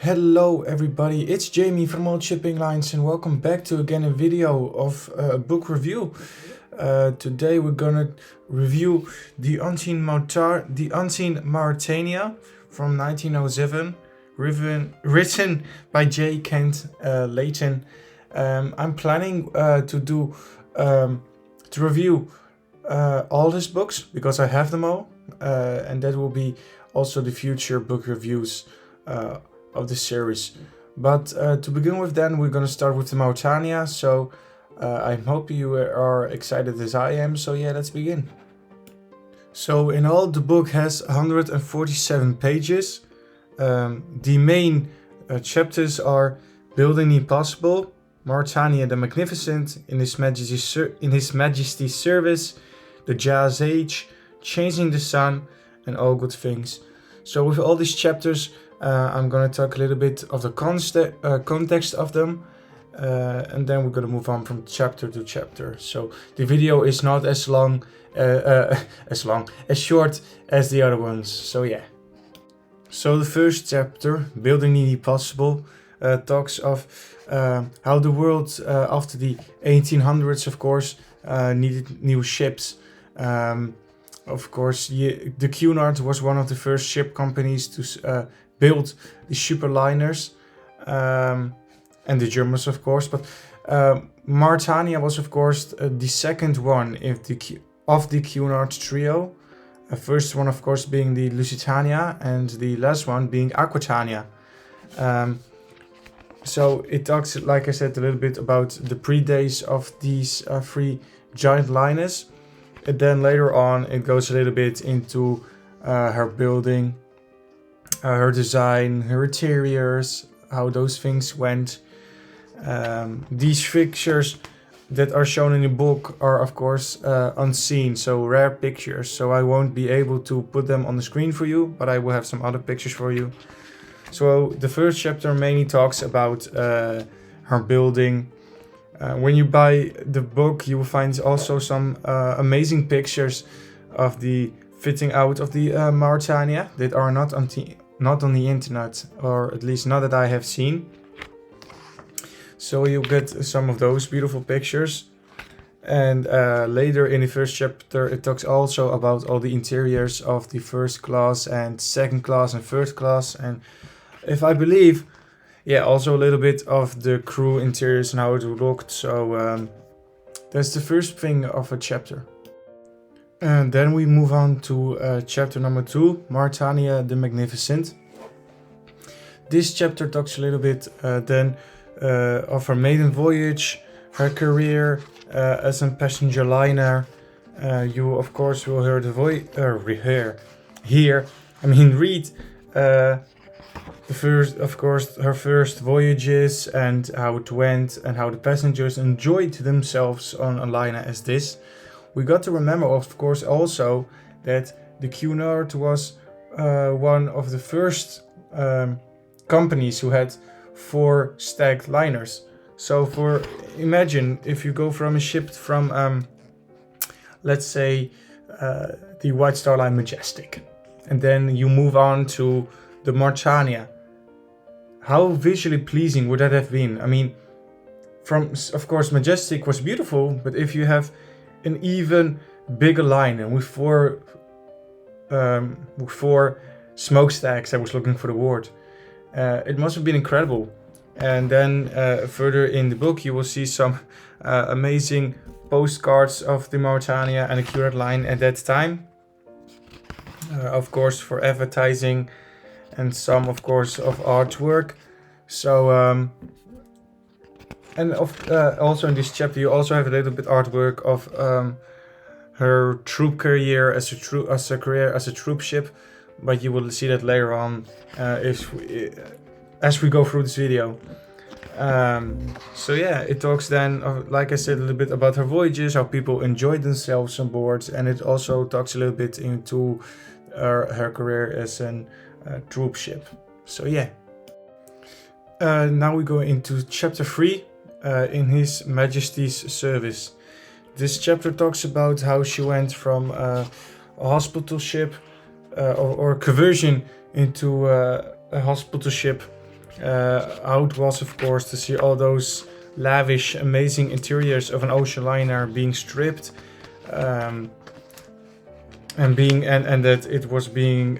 Hello everybody, it's Jamie from Old Shipping Lines and welcome back to again a video of a book review. Today we're gonna review The Unseen Mauretania from 1907, written by J. Kent Layton. I'm planning to review all his books because I have them all, and that will be also the future book reviews of the series. But to begin with, then we're gonna start with the Mauretania. So I hope you are excited as I am. So yeah, let's begin. So in all, the book has 147 pages. The main chapters are Building the Impossible, Mauretania the Magnificent, in His Majesty's Service, The Jazz Age, Changing the Sun, and All Good Things. So with all these chapters, I'm gonna talk a little bit of the context of them, and then we're gonna move on from chapter to chapter. So the video is not as short as the other ones. So yeah. So the first chapter, Building the Impossible, talks of how the world after the 1800s, of course, needed new ships. Of course, the Cunard was one of the first ship companies to build the superliners, and the Germans, of course. But Mauretania was, of course, the second one of the Cunard trio. The first one, of course, being the Lusitania, and the last one being Aquitania. So it talks, like I said, a little bit about the pre-days of these three giant liners. And then later on, it goes a little bit into her building, her design, her interiors, how those things went. These pictures that are shown in the book are, of course, unseen, so rare pictures. So I won't be able to put them on the screen for you, but I will have some other pictures for you. So the first chapter mainly talks about her building. When you buy the book, you will find also some amazing pictures of the fitting out of the Mauretania that are not on the internet, or at least not that I have seen. So you'll get some of those beautiful pictures. And later in the first chapter, it talks also about all the interiors of the first class and second class and third class. And if I believe, yeah, also a little bit of the crew interiors and how it looked. So that's the first thing of a chapter. And then we move on to chapter number 2, Mauretania the Magnificent. This chapter talks a little bit then of her maiden voyage, her career as a passenger liner. You, of course, will hear the read the first, of course, her first voyages and how it went and how the passengers enjoyed themselves on a liner as this. We got to remember, of course, also that the Cunard was one of the first companies who had 4 stacked liners. So imagine if you go from a ship from, let's say, the White Star Line Majestic, and then you move on to the Mauretania. How visually pleasing would that have been? I mean, of course, Majestic was beautiful, but if you have an even bigger line and with 4 smokestacks, I was looking for the word, it must have been incredible. And then further in the book, you will see some amazing postcards of the Mauretania and the Cunard line at that time. Of course, for advertising, and some, of course, of artwork. So, also in this chapter, you also have a little bit artwork of her troop career as a troop ship, but you will see that later on as we go through this video. So yeah, it talks then, like I said, a little bit about her voyages, how people enjoyed themselves on board, and it also talks a little bit into her career as a troop ship. So yeah. Now we go into chapter 3, in His Majesty's Service. This chapter talks about how she went from a hospital ship or conversion into a hospital ship How it was, of course, to see all those lavish, amazing interiors of an ocean liner being stripped, and that it was being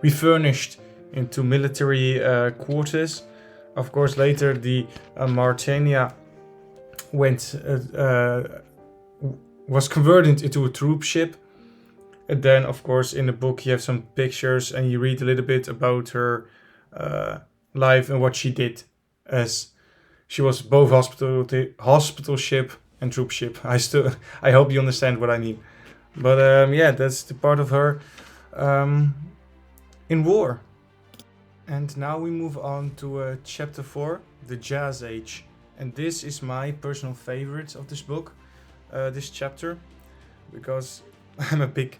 refurnished into military quarters. Of course, later the Mauretania was converted into a troop ship. And then, of course, in the book you have some pictures and you read a little bit about her life and what she did, as she was both hospital ship and troop ship. I hope you understand what I mean. But yeah, that's the part of her in war. And now we move on to chapter 4, the Jazz Age. And this is my personal favorite of this book, this chapter, because I'm a big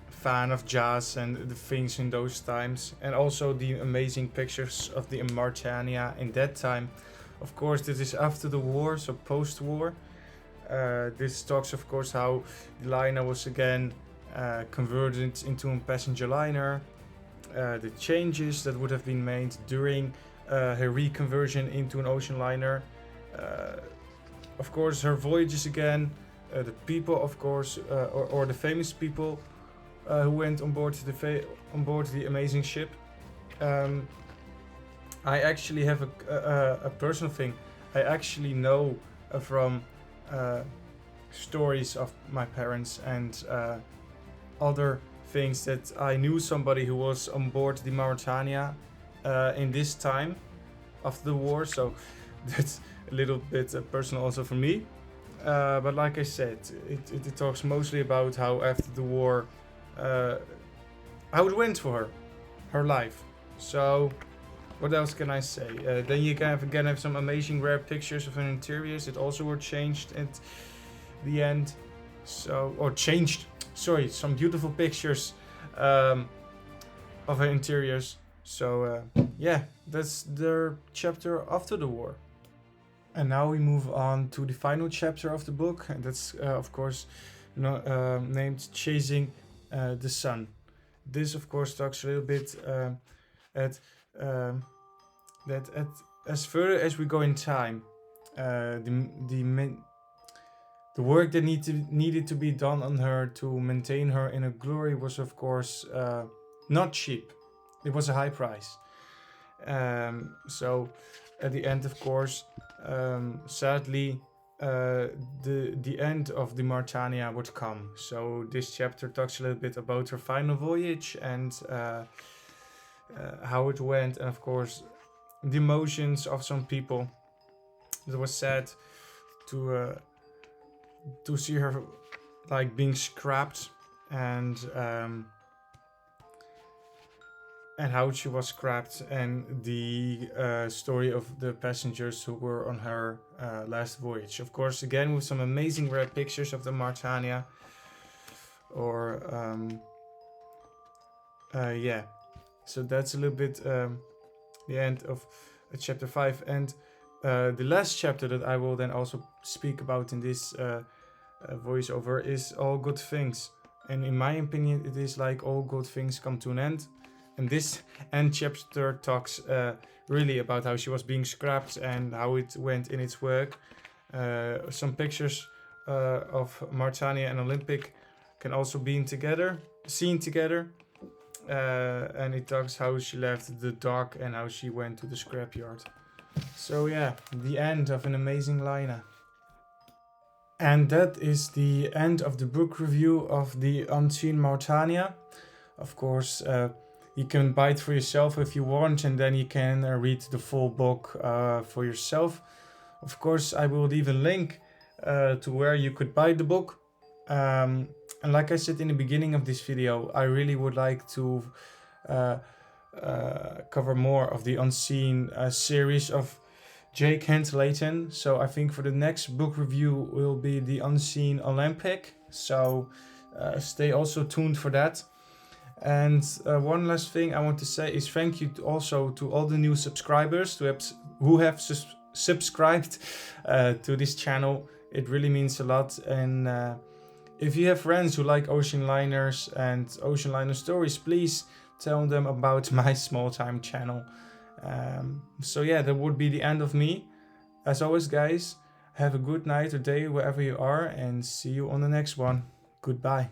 fan of jazz and the things in those times, and also the amazing pictures of the Mauretania in that time. Of course, this is after the war, so post-war. This talks, of course, how the liner was again converted into a passenger liner, the changes that would have been made during her reconversion into an ocean liner. Of course, her voyages again, the people, of course, or the famous people who went on board the amazing ship. I actually have a personal thing. I actually know from stories of my parents and other things that I knew somebody who was on board the Mauretania in this time of the war, so that's a little bit personal also for me. But like I said, it talks mostly about how after the war, how it went for her life. So what else can I say? Then you can again have some amazing rare pictures of her interiors that also were changed at the end. Some beautiful pictures of her interiors. So yeah, that's the chapter after the war. And now we move on to the final chapter of the book, and that's of course named Chasing the Sun. This of course talks a little bit as further as we go in time, the work that needed to be done on her to maintain her in her glory was of course not cheap. It was a high price. So at the end, of course, sadly, the end of the Mauretania would come. So this chapter talks a little bit about her final voyage and how it went, and of course the emotions of some people. It was sad to see her like being scrapped, and how she was scrapped, and the story of the passengers who were on her last voyage. Of course, again with some amazing rare pictures of the Mauretania. Or yeah, so that's a little bit the end of chapter 5, and the last chapter that I will then also speak about in this voiceover is All Good Things. And in my opinion, it is like all good things come to an end. And this end chapter talks really about how she was being scrapped and how it went in its work. Some pictures of Mauretania and Olympic can also be seen together. And it talks how she left the dock and how she went to the scrapyard. So yeah, the end of an amazing liner. And that is the end of the book review of the Unseen Mauretania. Of course, you can buy it for yourself if you want, and then you can read the full book for yourself. Of course, I will leave a link to where you could buy the book. And like I said in the beginning of this video, I really would like to cover more of the Unseen series of Jake Layton. So I think for the next book review will be the Unseen Olympic. So stay also tuned for that. And one last thing I want to say is thank you also to all the new subscribers who have subscribed to this channel. It really means a lot, and If you have friends who like ocean liners and ocean liner stories, please tell them about my small time channel. So yeah, that would be the end of me. As always, guys, have a good night or day wherever you are, and see you on the next one. Goodbye.